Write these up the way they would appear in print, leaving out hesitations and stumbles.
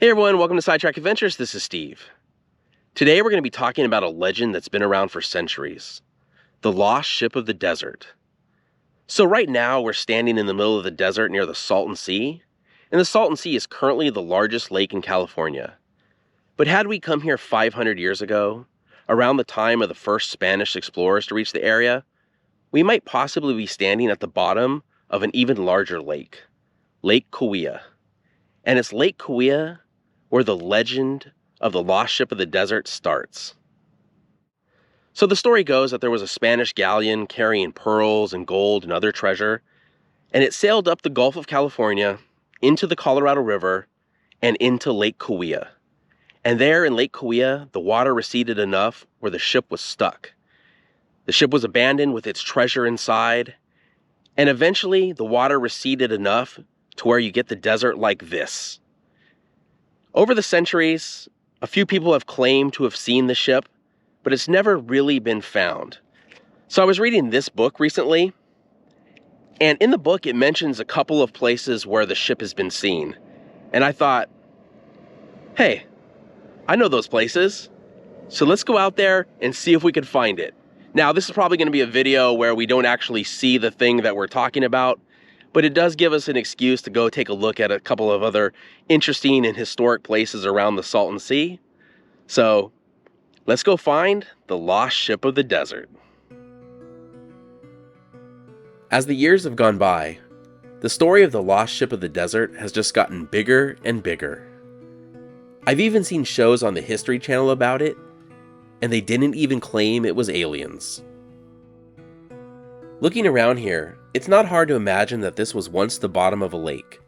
Hey everyone, welcome to Sidetrack Adventures. This is Steve. Today we're going to be talking about a legend that's been around for centuries. The lost ship of the desert. So right now we're standing in the middle of the desert near the Salton Sea, and the Salton Sea is currently the largest lake in California. But had we come here 500 years ago, around the time of the first Spanish explorers to reach the area, we might possibly be standing at the bottom of an even larger lake, Lake Cahuilla. And it's Lake Cahuilla where the legend of the lost ship of the desert starts. So the story goes that there was a Spanish galleon carrying pearls and gold and other treasure, and it sailed up the Gulf of California, into the Colorado River, and into Lake Cahuilla. And there in Lake Cahuilla, the water receded enough where the ship was stuck. The ship was abandoned with its treasure inside, and eventually the water receded enough to where you get the desert like this. Over the centuries, a few people have claimed to have seen the ship, but it's never really been found. So I was reading this book recently, and in the book it mentions a couple of places where the ship has been seen. And I thought, hey, I know those places, so let's go out there and see if we can find it. Now, this is probably going to be a video where we don't actually see the thing that we're talking about, but it does give us an excuse to go take a look at a couple of other interesting and historic places around the Salton Sea. So let's go find the lost ship of the desert. As the years have gone by, the story of the lost ship of the desert has just gotten bigger and bigger. I've even seen shows on the History Channel about it, and they didn't even claim it was aliens. Looking around here, it's not hard to imagine that this was once the bottom of a lake.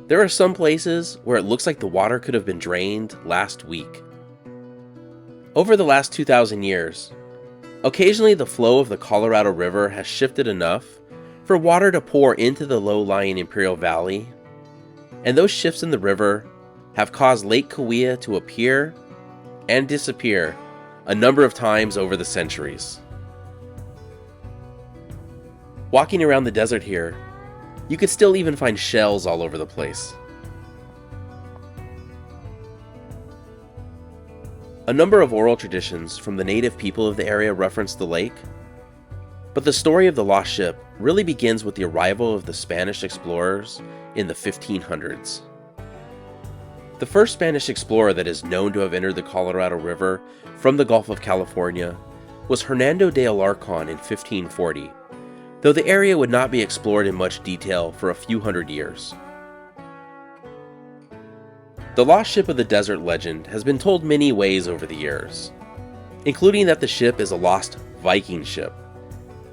There are some places where it looks like the water could have been drained last week. Over the last 2,000 years, occasionally the flow of the Colorado River has shifted enough for water to pour into the low-lying Imperial Valley, and those shifts in the river have caused Lake Cahuilla to appear and disappear a number of times over the centuries. Walking around the desert here, you could still even find shells all over the place. A number of oral traditions from the native people of the area reference the lake, but the story of the lost ship really begins with the arrival of the Spanish explorers in the 1500s. The first Spanish explorer that is known to have entered the Colorado River from the Gulf of California was Hernando de Alarcon in 1540, though the area would not be explored in much detail for a few hundred years. The lost ship of the desert legend has been told many ways over the years, including that the ship is a lost Viking ship.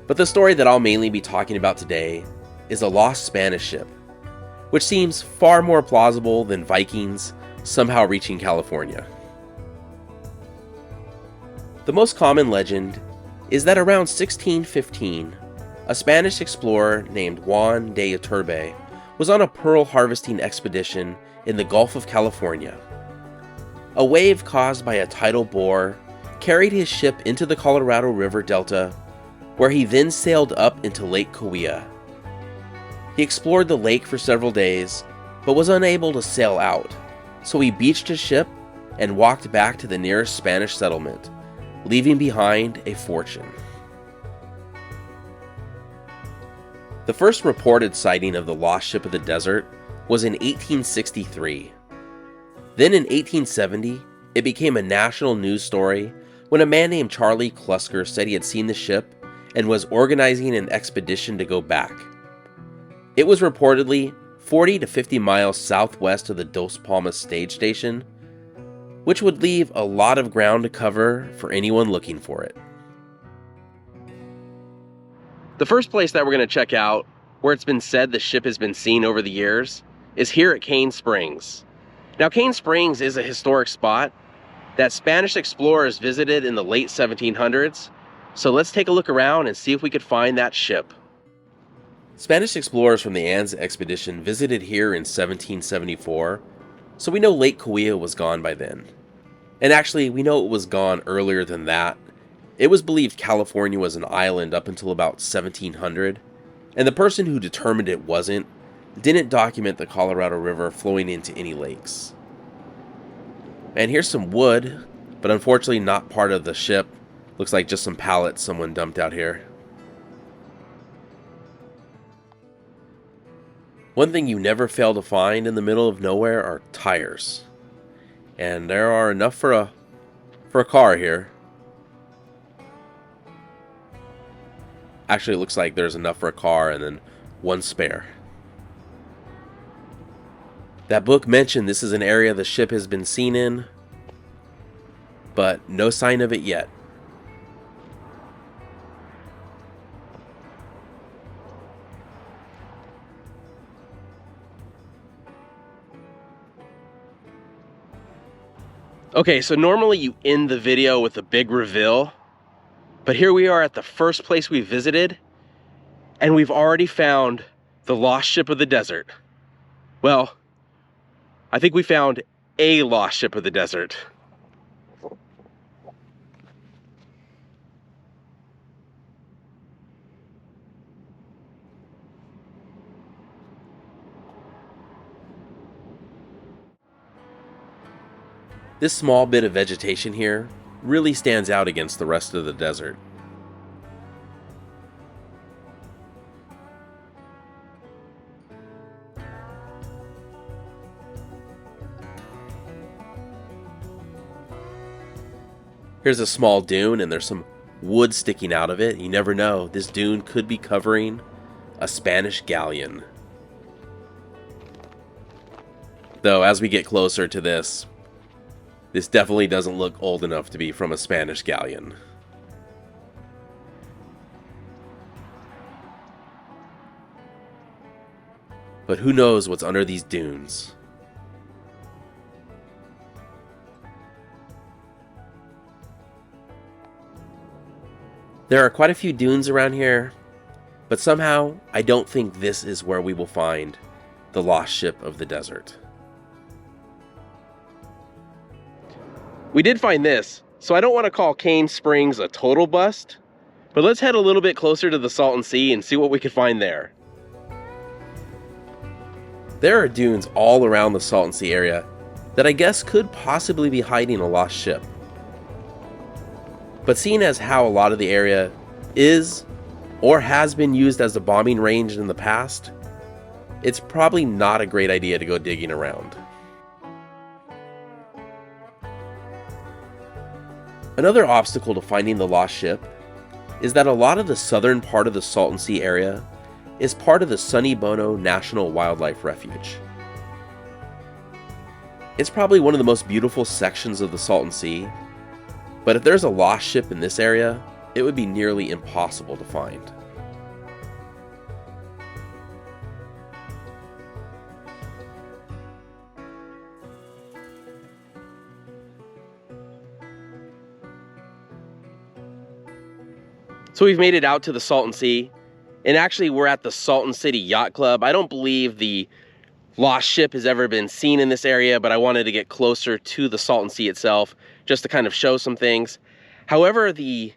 But the story that I'll mainly be talking about today is a lost Spanish ship, which seems far more plausible than Vikings somehow reaching California. The most common legend is that around 1615, a Spanish explorer named Juan de Iturbe was on a pearl harvesting expedition in the Gulf of California. A wave caused by a tidal bore carried his ship into the Colorado River Delta, where he then sailed up into Lake Cahuilla. He explored the lake for several days, but was unable to sail out, so he beached his ship and walked back to the nearest Spanish settlement, leaving behind a fortune. The first reported sighting of the lost ship of the desert was in 1863. Then in 1870, it became a national news story when a man named Charlie Klusker said he had seen the ship and was organizing an expedition to go back. It was reportedly 40 to 50 miles southwest of the Dos Palmas stage station, which would leave a lot of ground to cover for anyone looking for it. The first place that we're going to check out, where it's been said the ship has been seen over the years, is here at Cane Springs. Now, Cane Springs is a historic spot that Spanish explorers visited in the late 1700s, so let's take a look around and see if we could find that ship. Spanish explorers from the Anza expedition visited here in 1774, so we know Lake Cahuilla was gone by then. And actually, we know it was gone earlier than that. It was believed California was an island up until about 1700, and the person who determined it wasn't didn't document the Colorado River flowing into any lakes. And here's some wood, but unfortunately not part of the ship. Looks like just some pallets someone dumped out here. One thing you never fail to find in the middle of nowhere are tires. And there are enough for a car here. Actually, it looks like there's enough for a car and then one spare. That book mentioned this is an area the ship has been seen in, but no sign of it yet. Okay, so normally you end the video with a big reveal, but here we are at the first place we visited, and we've already found the lost ship of the desert. Well, I think we found a lost ship of the desert. This small bit of vegetation here really stands out against the rest of the desert. Here's a small dune and there's some wood sticking out of it. You never know, this dune could be covering a Spanish galleon. Though as we get closer to this definitely doesn't look old enough to be from a Spanish galleon. But who knows what's under these dunes? There are quite a few dunes around here, but somehow I don't think this is where we will find the lost ship of the desert. We did find this, so I don't want to call Cane Springs a total bust, but let's head a little bit closer to the Salton Sea and see what we can find there. There are dunes all around the Salton Sea area that I guess could possibly be hiding a lost ship. But seeing as how a lot of the area is or has been used as a bombing range in the past, it's probably not a great idea to go digging around. Another obstacle to finding the lost ship is that a lot of the southern part of the Salton Sea area is part of the Sonny Bono National Wildlife Refuge. It's probably one of the most beautiful sections of the Salton Sea, but if there's a lost ship in this area, it would be nearly impossible to find. So we've made it out to the Salton Sea, and actually we're at the Salton City Yacht Club. I don't believe the lost ship has ever been seen in this area, but I wanted to get closer to the Salton Sea itself just to kind of show some things. However, the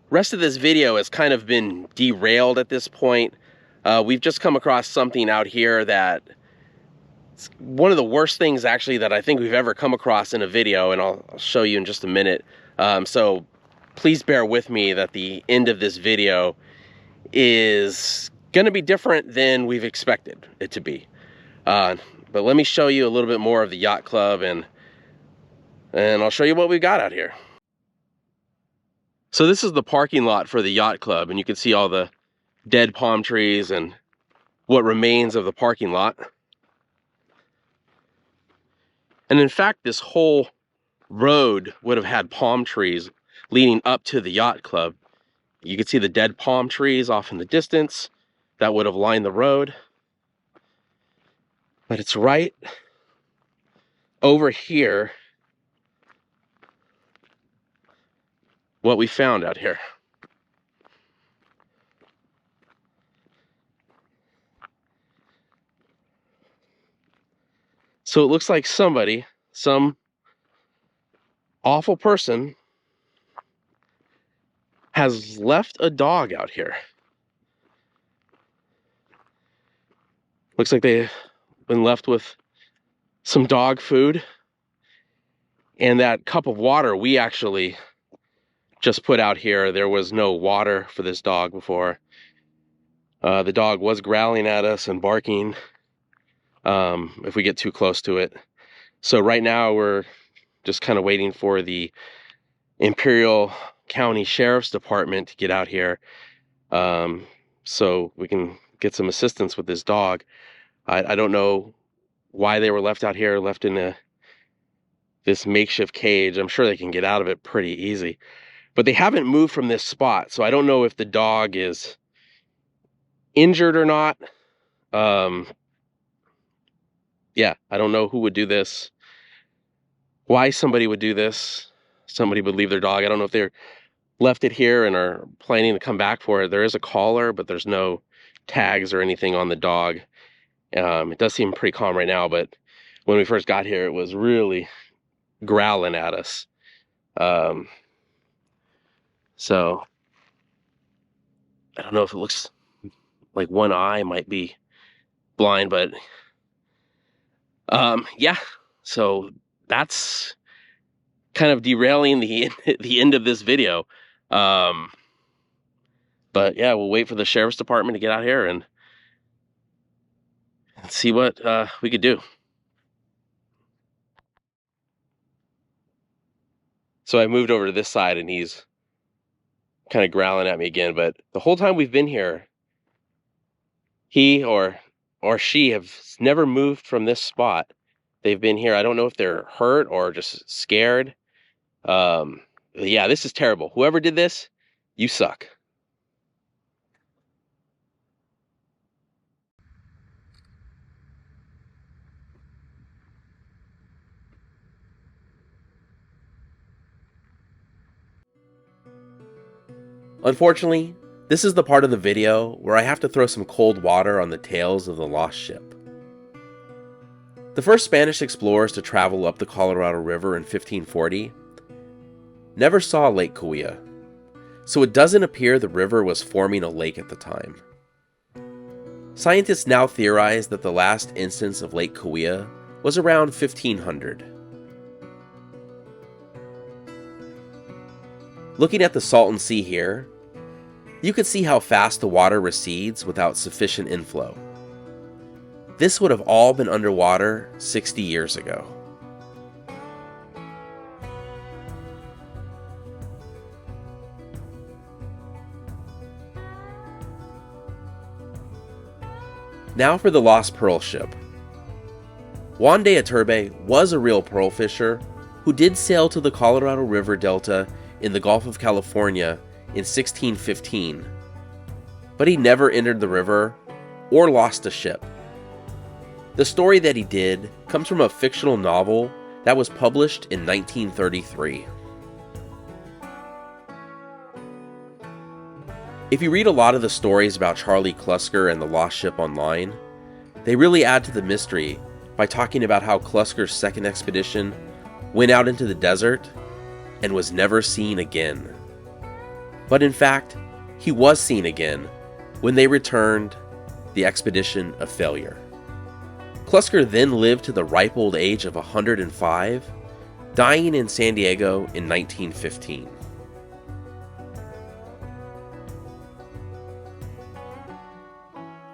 rest of this video has kind of been derailed at this point. We've just come across something out here that it's one of the worst things actually that I think we've ever come across in a video, and I'll show you in just a minute. So please bear with me that the end of this video is going to be different than we've expected it to be. But let me show you a little bit more of the yacht club, and I'll show you what we got out here. So this is the parking lot for the yacht club, and you can see all the dead palm trees and what remains of the parking lot. And in fact, this whole road would have had palm trees leading up to the yacht club. You can see the dead palm trees off in the distance that would have lined the road. But it's right over here what we found out here. So it looks like somebody, some awful person, has left a dog out here. Looks like they've been left with some dog food. And that cup of water we actually just put out here, there was no water for this dog before. The dog was growling at us and barking if we get too close to it. So right now we're just kind of waiting for the Imperial County Sheriff's Department to get out here so we can get some assistance with this dog. I don't know why they were left out here, left in this makeshift cage. I'm sure they can get out of it pretty easy. But they haven't moved from this spot, so I don't know if the dog is injured or not. Yeah, I don't know who would do this, why somebody would do this. Somebody would leave their dog. I don't know if they're left it here and are planning to come back for it. There is a collar, but there's no tags or anything on the dog. It does seem pretty calm right now, but when we first got here, it was really growling at us. So I don't know if it looks like one eye might be blind, but yeah, so that's kind of derailing the end of this video. But yeah, we'll wait for the sheriff's department to get out here and see what we could do. So I moved over to this side and he's kind of growling at me again, but the whole time we've been here, he or she have never moved from this spot. They've been here. I don't know if they're hurt or just scared. Yeah, this is terrible. Whoever did this, you suck. Unfortunately, this is the part of the video where I have to throw some cold water on the tales of the lost ship. The first Spanish explorers to travel up the Colorado River in 1540 never saw Lake Cahuilla, so it doesn't appear the river was forming a lake at the time. Scientists now theorize that the last instance of Lake Cahuilla was around 1500. Looking at the Salton Sea here, you can see how fast the water recedes without sufficient inflow. This would have all been underwater 60 years ago. Now for the Lost Pearl ship. Juan de Iturbe was a real pearl fisher who did sail to the Colorado River Delta in the Gulf of California in 1615, but he never entered the river or lost a ship. The story that he did comes from a fictional novel that was published in 1933. If you read a lot of the stories about Charlie Klusker and the lost ship online, they really add to the mystery by talking about how Klusker's second expedition went out into the desert and was never seen again. But in fact, he was seen again when they returned the expedition a failure. Klusker then lived to the ripe old age of 105, dying in San Diego in 1915.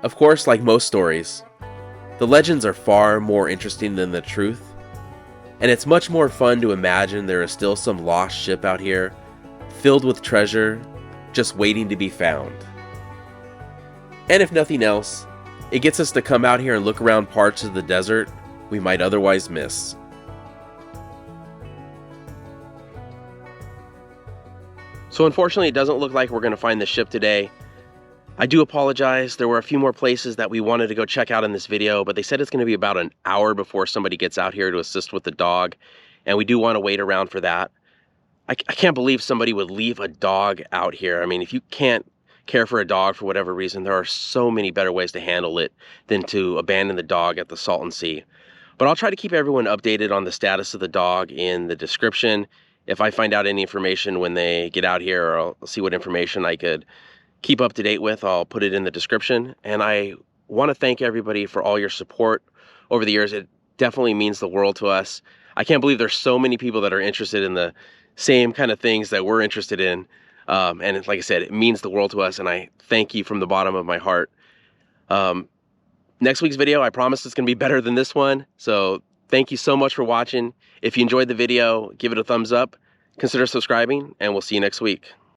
Of course, like most stories, the legends are far more interesting than the truth, and it's much more fun to imagine there is still some lost ship out here, filled with treasure, just waiting to be found. And if nothing else, it gets us to come out here and look around parts of the desert we might otherwise miss. So unfortunately, it doesn't look like we're going to find the ship today. I do apologize. There were a few more places that we wanted to go check out in this video, but they said it's going to be about an hour before somebody gets out here to assist with the dog, and we do want to wait around for that. I can't believe somebody would leave a dog out here. I mean, if you can't care for a dog for whatever reason, there are so many better ways to handle it than to abandon the dog at the Salton Sea. But I'll try to keep everyone updated on the status of the dog in the description. If I find out any information when they get out here, or I'll see what information I could keep up to date with, I'll put it in the description. And I want to thank everybody for all your support over the years. It definitely means the world to us. I can't believe there's so many people that are interested in the same kind of things that we're interested in. And like I said, it means the world to us, and I thank you from the bottom of my heart. Next week's video, I promise it's going to be better than this one. So thank you so much for watching. If you enjoyed the video, give it a thumbs up, consider subscribing, and we'll see you next week.